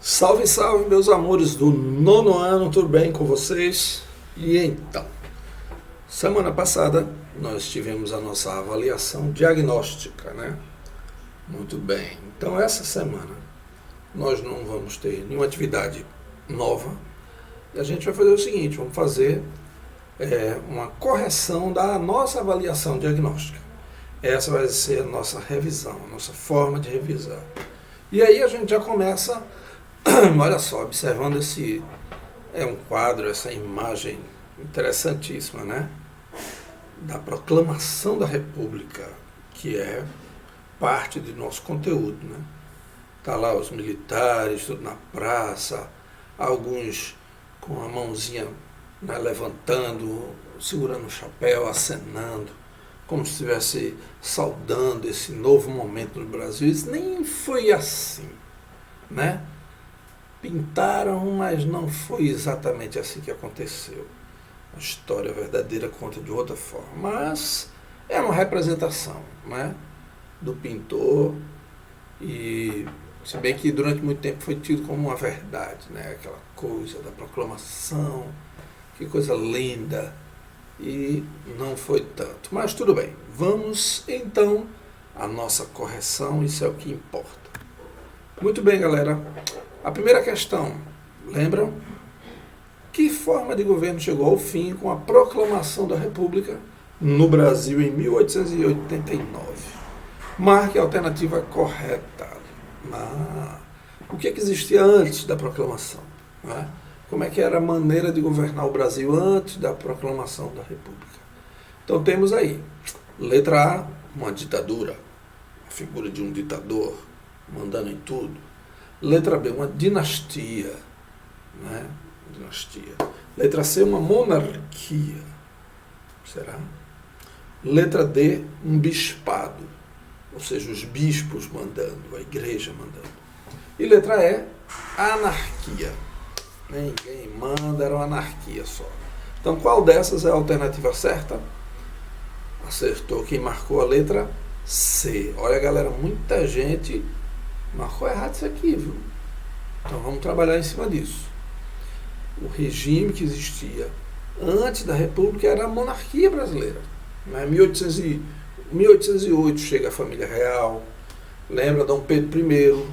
Salve, salve, meus amores do nono ano, tudo bem com vocês? E então, semana passada nós tivemos a nossa avaliação diagnóstica, né? Muito bem, então essa semana nós não vamos ter nenhuma atividade nova e a gente vai fazer o seguinte, vamos fazer uma correção da nossa avaliação diagnóstica. Essa vai ser a nossa revisão, a nossa forma de revisar. E aí a gente já começa, olha só, observando esse um quadro, essa imagem interessantíssima, né? Da proclamação da República, que é parte do nosso conteúdo, né? Tá lá os militares, tudo na praça, alguns com a mãozinha, né, levantando, segurando o chapéu, acenando, como se estivesse saudando esse novo momento no Brasil. Isso nem foi assim, né? Pintaram, mas não foi exatamente assim que aconteceu. A história verdadeira conta de outra forma, mas é uma representação, né, do pintor, e se bem que durante muito tempo foi tido como uma verdade, né, aquela coisa da proclamação, que coisa linda, e não foi tanto. Mas tudo bem, vamos então à nossa correção, isso é o que importa. Muito bem, galera. A primeira questão, lembram? Que forma de governo chegou ao fim com a proclamação da República no Brasil em 1889? Marque a alternativa correta. O que existia antes da proclamação? Né? Como é que era a maneira de governar o Brasil antes da proclamação da República? Então temos aí, letra A, uma ditadura, a figura de um ditador mandando em tudo. Letra B, uma dinastia, né? Dinastia. Letra C, uma monarquia. Será? Letra D, um bispado, ou seja, os bispos mandando, a igreja mandando. E letra E, a anarquia. Ninguém manda, era uma anarquia só. Então, qual dessas é a alternativa certa? Acertou quem marcou a letra C. Olha, galera, muita gente marcou errado isso aqui, viu? Então vamos trabalhar em cima disso. O regime que existia antes da República era a monarquia brasileira. Em 1808 chega a família real, lembra Dom Pedro I,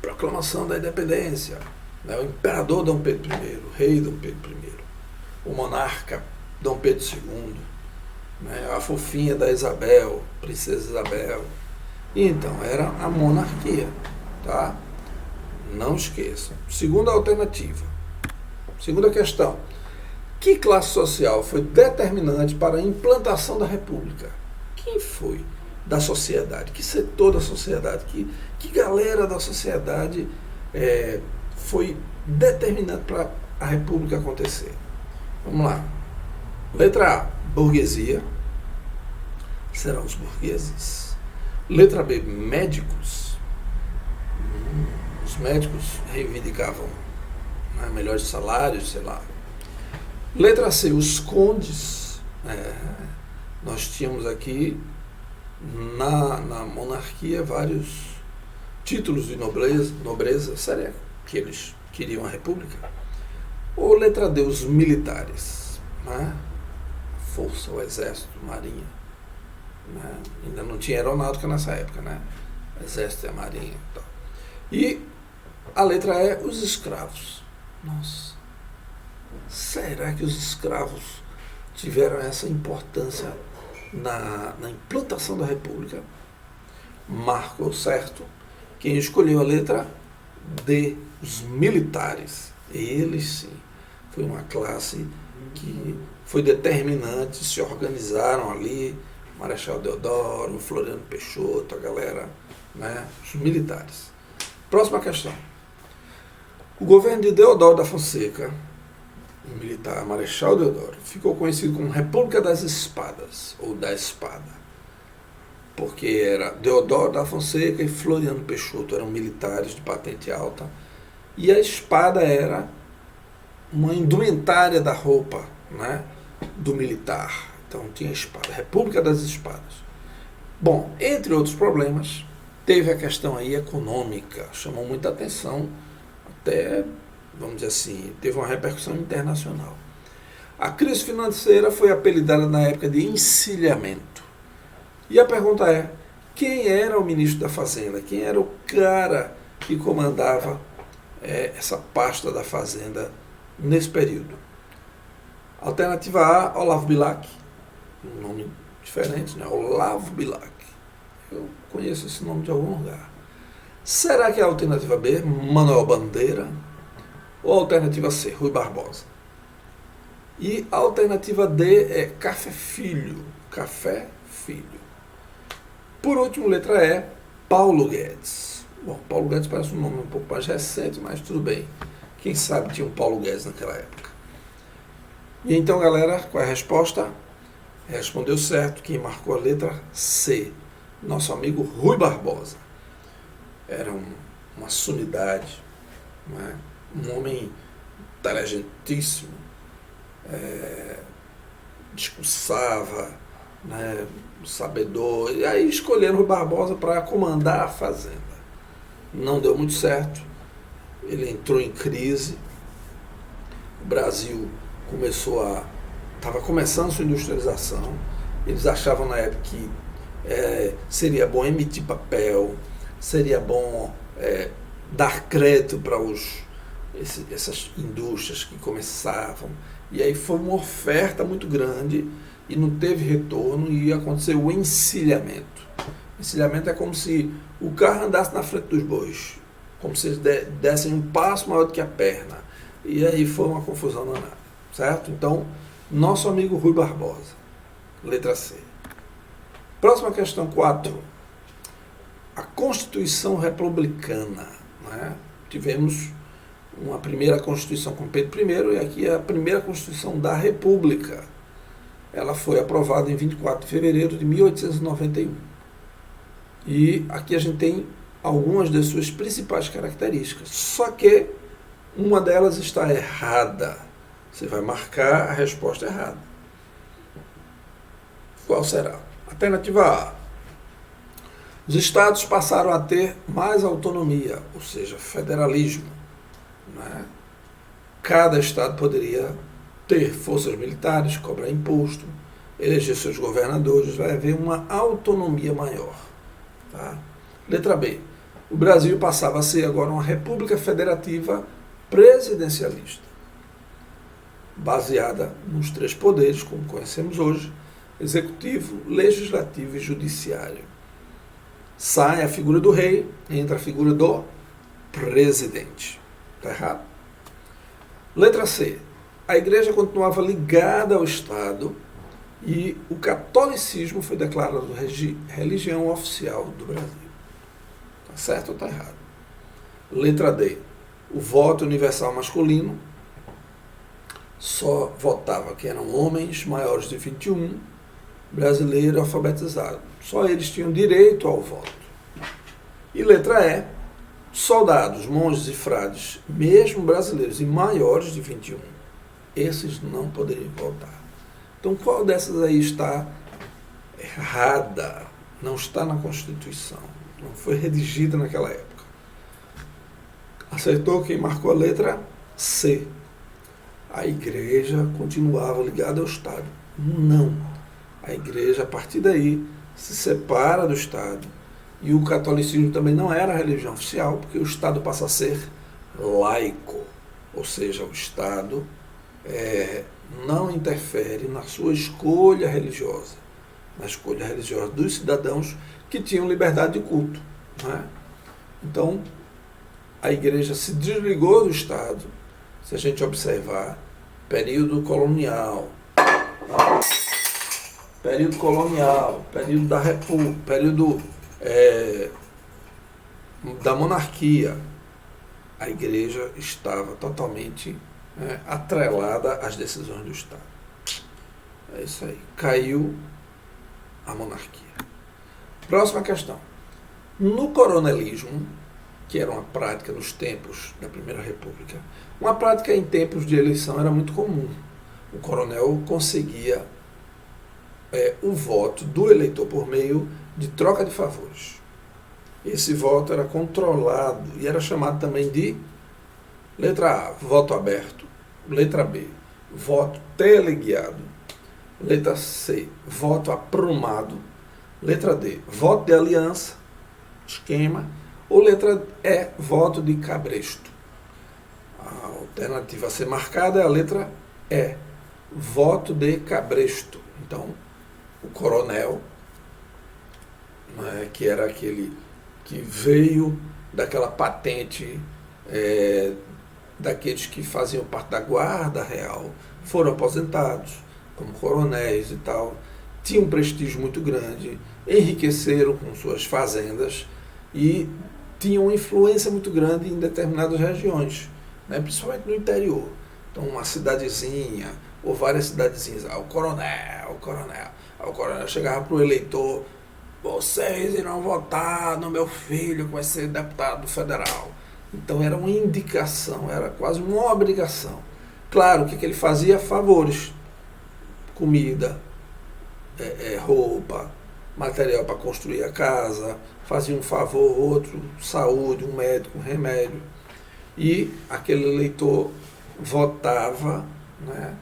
proclamação da independência, né? O imperador Dom Pedro I, o rei Dom Pedro I, o monarca Dom Pedro II, né? A fofinha da Isabel, princesa Isabel. Então, era a monarquia, tá? Não esqueçam. Segunda alternativa. Segunda questão. Que classe social foi determinante para a implantação da República? Quem foi da sociedade? Que setor da sociedade? Que galera da sociedade foi determinante para a República acontecer? Vamos lá. Letra A, burguesia. Serão os burgueses. Letra B, médicos. Os médicos reivindicavam, né, melhores salários, sei lá. Letra C, os condes. Nós tínhamos aqui na monarquia vários títulos de nobreza. Será que eles queriam a república? Ou letra D, os militares, né? Força, o exército, marinha. Né? Ainda não tinha aeronáutica nessa época, né? Exército e a marinha. Então. E a letra E, os escravos. Nossa, será que os escravos tiveram essa importância na implantação da República? Marcou certo quem escolheu a letra D, os militares. Eles sim, foi uma classe que foi determinante, se organizaram ali, Marechal Deodoro, Floriano Peixoto, a galera, né, os militares. Próxima questão. O governo de Deodoro da Fonseca, o militar Marechal Deodoro, ficou conhecido como República das Espadas, ou da Espada, porque era Deodoro da Fonseca e Floriano Peixoto, eram militares de patente alta, e a espada era uma indumentária da roupa, né, do militar. Então tinha a espada, República das Espadas. Bom, entre outros problemas, teve a questão aí econômica, chamou muita atenção, até, vamos dizer assim, teve uma repercussão internacional. A crise financeira foi apelidada na época de encilhamento. E a pergunta é, quem era o ministro da Fazenda? Quem era o cara que comandava essa pasta da Fazenda nesse período? Alternativa A, Olavo Bilac, um nome diferente, né? Olavo Bilac. Eu conheço esse nome de algum lugar. Será que é a alternativa B, Manuel Bandeira? Ou a alternativa C, Rui Barbosa? E a alternativa D é Café Filho. Café Filho. Por último, letra E, Paulo Guedes. Bom, Paulo Guedes parece um nome um pouco mais recente, mas tudo bem. Quem sabe tinha um Paulo Guedes naquela época. E então, galera, qual é a resposta? Respondeu certo quem marcou a letra C. Nosso amigo Rui Barbosa. Era uma sumidade, né? Um homem inteligentíssimo, discursava, né? Sabedor, e aí escolheram Rui Barbosa para comandar a Fazenda. Não deu muito certo, ele entrou em crise, o Brasil estava começando sua industrialização, eles achavam na época que seria bom emitir papel, seria bom dar crédito para essas indústrias que começavam, e aí foi uma oferta muito grande e não teve retorno e aconteceu o encilhamento. Encilhamento é como se o carro andasse na frente dos bois, como se eles dessem um passo maior do que a perna, e aí foi uma confusão danada, certo? Então, nosso amigo Rui Barbosa, letra C. Próxima questão 4. A Constituição Republicana, né? Tivemos uma primeira Constituição com Pedro I, e aqui é a primeira Constituição da República. Ela foi aprovada em 24 de fevereiro de 1891. E aqui a gente tem algumas de suas principais características. Só que uma delas está errada. Você vai marcar a resposta errada. Qual será? Alternativa A. Os estados passaram a ter mais autonomia, ou seja, federalismo, né? Cada estado poderia ter forças militares, cobrar imposto, eleger seus governadores, vai haver uma autonomia maior. Tá? Letra B. O Brasil passava a ser agora uma república federativa presidencialista, baseada nos 3 poderes, como conhecemos hoje, executivo, legislativo e judiciário. Sai a figura do rei, entra a figura do presidente. Está errado? Letra C. A igreja continuava ligada ao Estado e o catolicismo foi declarado religião oficial do Brasil. Está certo ou está errado? Letra D. O voto universal masculino só votava quem eram homens maiores de 21, brasileiro alfabetizado. Só eles tinham direito ao voto. E letra E. Soldados, monges e frades, mesmo brasileiros e maiores de 21, esses não poderiam votar. Então, qual dessas aí está errada? Não está na Constituição. Não foi redigida naquela época. Acertou quem marcou a letra C. A igreja continuava ligada ao Estado. Não. A igreja, a partir daí, se separa do Estado. E o catolicismo também não era a religião oficial, porque o Estado passa a ser laico. Ou seja, o Estado não interfere na sua escolha religiosa, na escolha religiosa dos cidadãos que tinham liberdade de culto. Né? Então, a igreja se desligou do Estado, se a gente observar, período colonial, período da República, período da monarquia, a igreja estava totalmente atrelada às decisões do Estado. É isso aí. Caiu a monarquia. Próxima questão. No coronelismo, que era uma prática nos tempos da Primeira República, uma prática em tempos de eleição era muito comum. O coronel conseguia o voto do eleitor por meio de troca de favores. Esse voto era controlado e era chamado também de letra A, voto aberto, letra B, voto teleguiado, letra C, voto aprumado, letra D, voto de aliança, esquema, ou letra E, voto de cabresto. A alternativa a ser marcada é a letra E, voto de cabresto. Então, o coronel, né, que era aquele que veio daquela patente daqueles que faziam parte da guarda real, foram aposentados como coronéis e tal, tinham um prestígio muito grande, enriqueceram com suas fazendas e tinham uma influência muito grande em determinadas regiões, né, principalmente no interior. Então, uma cidadezinha ou várias cidadezinhas, o coronel. Aí o coronel chegava para o eleitor: vocês irão votar no meu filho que vai ser deputado federal. Então era uma indicação, era quase uma obrigação. Claro, o que ele fazia? Favores. Comida, roupa, material para construir a casa, fazia um favor, outro, saúde, um médico, um remédio. E aquele eleitor votava, né,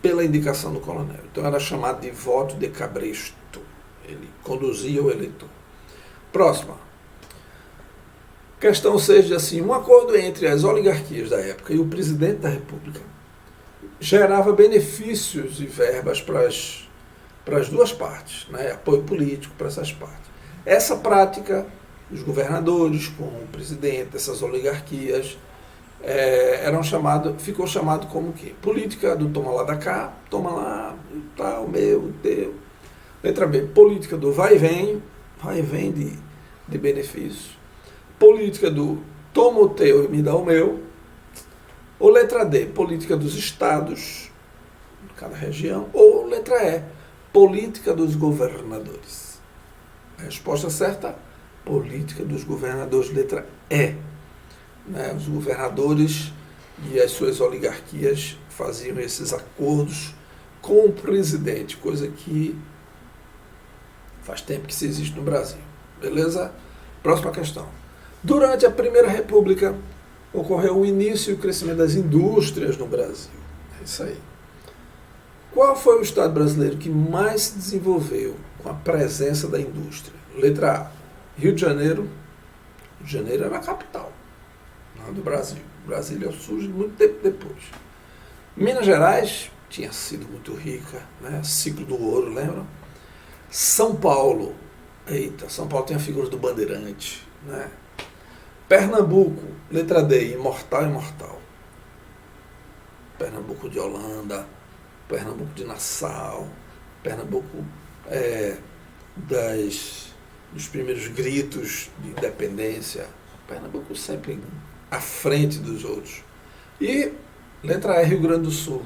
pela indicação do coronel. Então era chamado de voto de cabresto. Ele conduzia o eleitor. Próxima. Questão 6 diz assim: um acordo entre as oligarquias da época e o presidente da República gerava benefícios e verbas para as duas partes, né? Apoio político para essas partes. Essa prática, os governadores com o presidente, essas oligarquias, ficou chamado como o quê? Política do toma lá da cá, toma lá, tá, o meu, o teu. Letra B, política do vai e vem de benefícios. Política do toma o teu e me dá o meu. Ou letra D, política dos estados, de cada região. Ou letra E, política dos governadores. A resposta certa, política dos governadores, letra E. Né? Os governadores e as suas oligarquias faziam esses acordos com o presidente, coisa que faz tempo que se existe no Brasil. Beleza? Próxima questão. Durante a Primeira República, ocorreu o início e o crescimento das indústrias no Brasil. É isso aí. Qual foi o estado brasileiro que mais se desenvolveu com a presença da indústria? Letra A, Rio de Janeiro. Rio de Janeiro era a capital do Brasil. Brasília surge muito tempo depois. Minas Gerais tinha sido muito rica, né? Ciclo do ouro, lembra? São Paulo, São Paulo tem a figura do bandeirante, né? Pernambuco, letra D, imortal. Pernambuco de Holanda, Pernambuco de Nassau, Pernambuco dos primeiros gritos de independência. Pernambuco sempre à frente dos outros. E letra E, Rio Grande do Sul,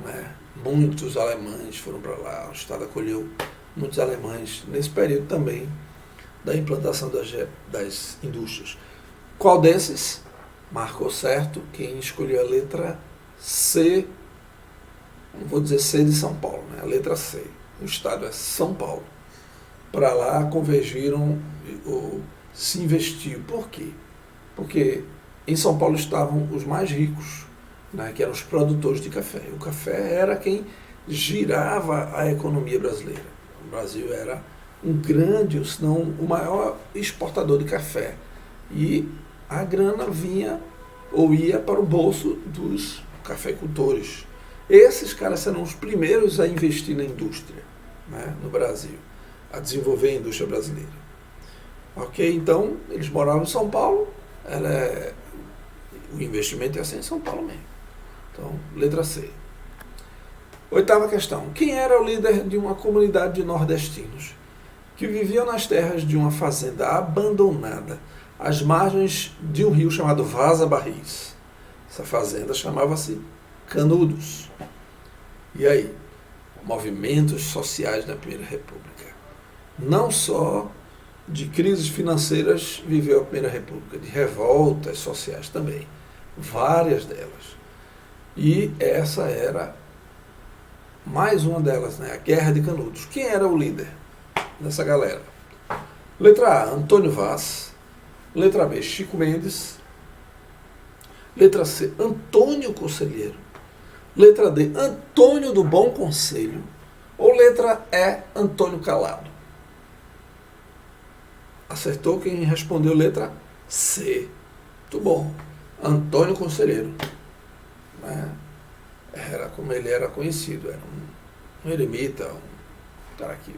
né? Muitos alemães foram para lá, o estado acolheu muitos alemães nesse período também da implantação das indústrias. Qual desses marcou certo? Quem escolheu a letra C, não vou dizer C de São Paulo, né? A letra C. O estado é São Paulo. Para lá convergiram, se investiu. Por quê? Porque em São Paulo estavam os mais ricos, né? Que eram os produtores de café. O café era quem girava a economia brasileira. O Brasil era um grande, ou se não o maior exportador de café. E a grana vinha ou ia para o bolso dos cafeicultores. Esses caras serão os primeiros a investir na indústria, né, no Brasil, a desenvolver a indústria brasileira. Ok? Então, eles moravam em São Paulo, o investimento ia ser em São Paulo mesmo. Então, letra C. 8ª questão. Quem era o líder de uma comunidade de nordestinos que viviam nas terras de uma fazenda abandonada às margens de um rio chamado Vaza Barris? Essa fazenda chamava-se Canudos. E aí? Movimentos sociais na Primeira República. Não só de crises financeiras viveu a Primeira República, de revoltas sociais também. Várias delas. E essa era mais uma delas, né? A Guerra de Canudos. Quem era o líder dessa galera? Letra A, Antônio Vaz. Letra B, Chico Mendes. Letra C, Antônio Conselheiro. Letra D, Antônio do Bom Conselho. Ou letra E, Antônio Calado. Acertou quem respondeu letra C. Muito bom. Antônio Conselheiro. Era como ele era conhecido. Era um eremita, um cara que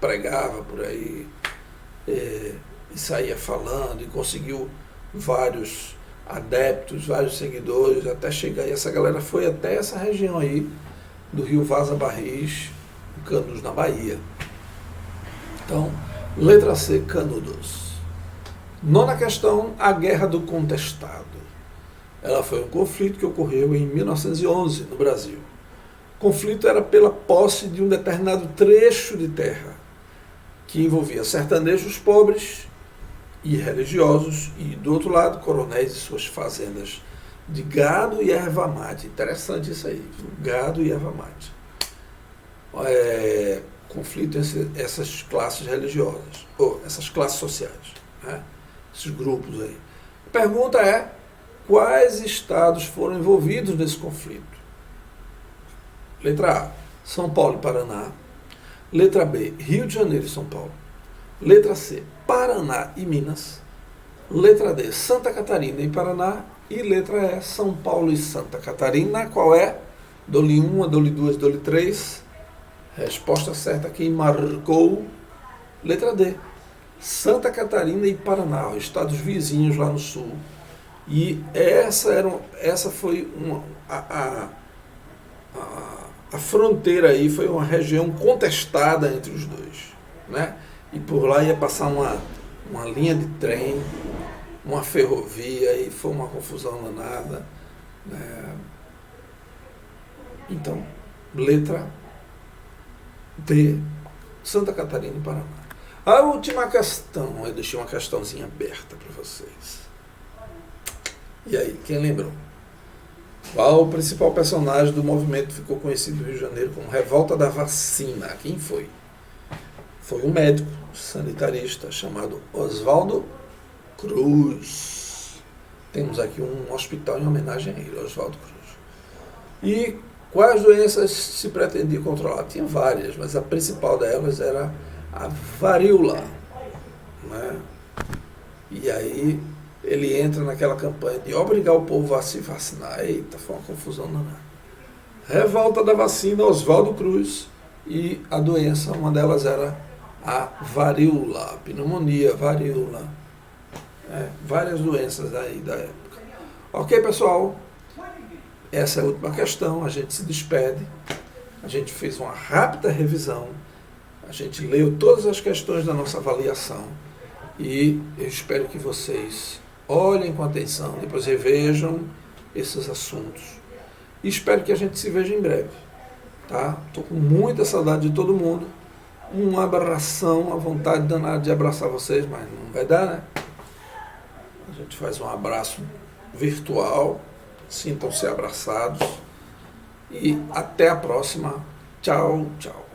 pregava por aí e saía falando e conseguiu vários adeptos, vários seguidores, até chegar. E essa galera foi até essa região aí do rio Vaza Barris, Canudos, na Bahia. Então, letra C, Canudos. Nona questão, a Guerra do Contestado. Ela foi um conflito que ocorreu em 1911 no Brasil. O conflito era pela posse de um determinado trecho de terra, que envolvia sertanejos pobres e religiosos, e do outro lado, coronéis e suas fazendas de gado e erva mate. Interessante isso aí, gado e erva mate. Conflito entre essas classes religiosas, ou essas classes sociais, né? Esses grupos aí. A pergunta é, quais estados foram envolvidos nesse conflito? Letra A, São Paulo e Paraná. Letra B, Rio de Janeiro e São Paulo. Letra C, Paraná e Minas. Letra D, Santa Catarina e Paraná. E letra E, São Paulo e Santa Catarina. Qual é? Dou-lhe uma, dou-lhe duas, dou-lhe três. Resposta certa, quem marcou? Letra D, Santa Catarina e Paraná, os estados vizinhos lá no sul. E essa foi a fronteira aí, foi uma região contestada entre os dois, né? E por lá ia passar uma linha de trem, uma ferrovia, e foi uma confusão danada, né? Então, letra D, Santa Catarina e Paraná. A última questão, eu deixei uma questãozinha aberta para vocês. E aí, quem lembrou? Qual o principal personagem do movimento que ficou conhecido no Rio de Janeiro como Revolta da Vacina? Quem foi? Foi um médico sanitarista chamado Oswaldo Cruz. Temos aqui um hospital em homenagem a ele, Oswaldo Cruz. E quais doenças se pretendia controlar? Tinha várias, mas a principal delas era a varíola, né? E aí ele entra naquela campanha de obrigar o povo a se vacinar. Eita, foi uma confusão danada. Revolta da vacina, Oswaldo Cruz, e a doença, uma delas era a varíola, pneumonia, varíola, várias doenças aí da época. Ok, pessoal? Essa é a última questão, a gente se despede, a gente fez uma rápida revisão, a gente leu todas as questões da nossa avaliação e eu espero que vocês olhem com atenção, depois revejam esses assuntos e espero que a gente se veja em breve, tá? Estou com muita saudade de todo mundo, um abração, a vontade danada de abraçar vocês, mas não vai dar, né? A gente faz um abraço virtual. Sintam-se abraçados e até a próxima. Tchau, tchau.